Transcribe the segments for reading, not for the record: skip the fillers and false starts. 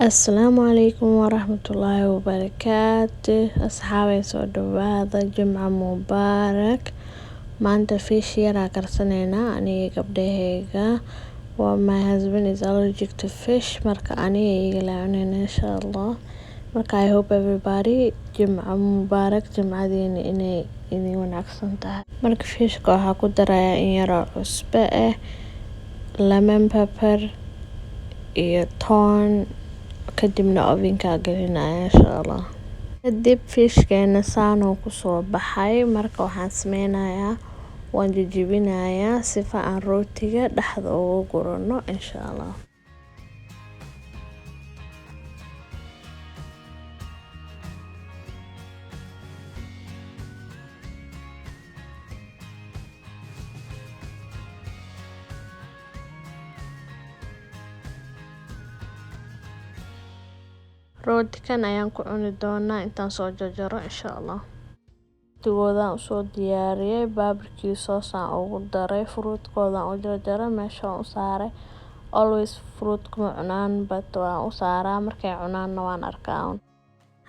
السلام عليكم ورحمة الله وبركاته أصحابي soo dhawaada jimca mubaarak maanta fish yar karsaneyna aniga gabdhaheyga my husband is allergic to fish marka aniga iga laawneen insha Allah marka I hope everybody jimca mubaarak jimcadeena inay idin wanaagsan tahay marka fishka waxaa ku daraya in yar oo cusbo lemon pepper iyo toon kadibna ovenka gelinaya insha Allah kadib fishkeena saan oo kusoo baxay marka waxaan sameynayaa waan jajabinayaa sifa aan rootiga dhexda ugu gurano insha Allah rootikan ayaan ku cuni doonaa intaan soo jarjaro insha Allah digoodan soo diyaariyay barbecue sauce aan ugu daray fruitkooda u jarjaray meesha u saaray always fruit kuma cunaan but waan u saaraa markay cunaanna waan arkaa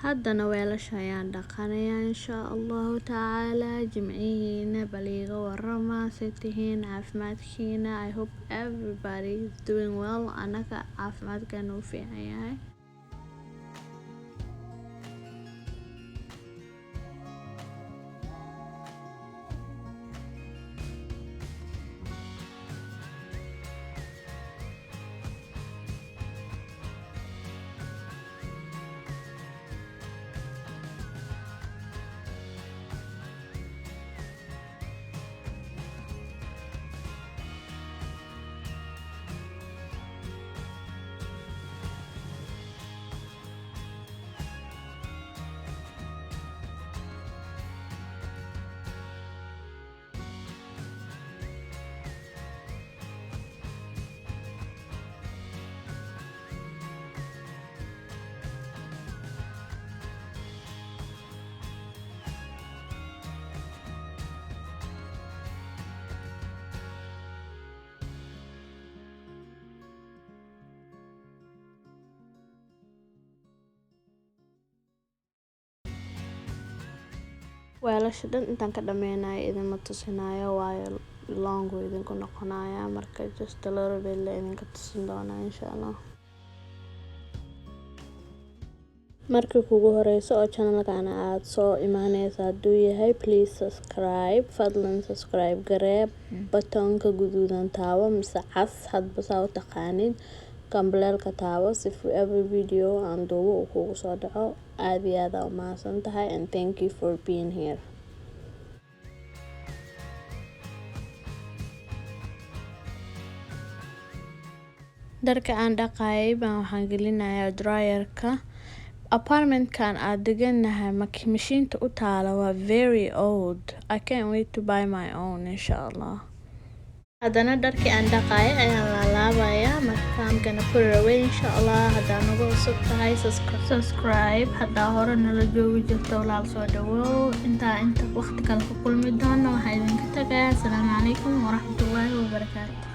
haddana weelasha ayaan dhaqanayaa insha Allah taala jimcihiina baliiga warama setihiin caafimaadkiina I hope everybody is doing well anaga caafimaadkeena u fiican yahay weelasha dhan intaan ka dhameynayo idin ma tusinayo waayo long idin ku noqonaya marka just a little bit la idin ka tusin doona insha Allah marka kugu horeyso oo channelkan aad soo imaanaysa haduu yahay please subscribe fadlan subscribe garee buttonka guduudan taabo mise cas hadba saa u taqaanin gambaleelka taabo si every video aan duubo uu kugu soo dhaco aad iyo aad u mahadsan tahay and thank you for being here dharka aan dhaqaayay baan waxaan gelinayaa dryerka apartmentkan aad deganahay mashiinta u taala waa very old I can't wait to buy my own insha Allah haddana dharkii aan dhaqaayay ayaan laalaabayaa marka I'm gonna put it away insha Allah haddaan ugu cusub tahay subscribe haddaa hore nala joogi jirto walaal soo dhawow inta waqti kale ku kulmi doono waxaa idinka tagayaa asalaamu calaykum waraxmatullaahi wabarakaatu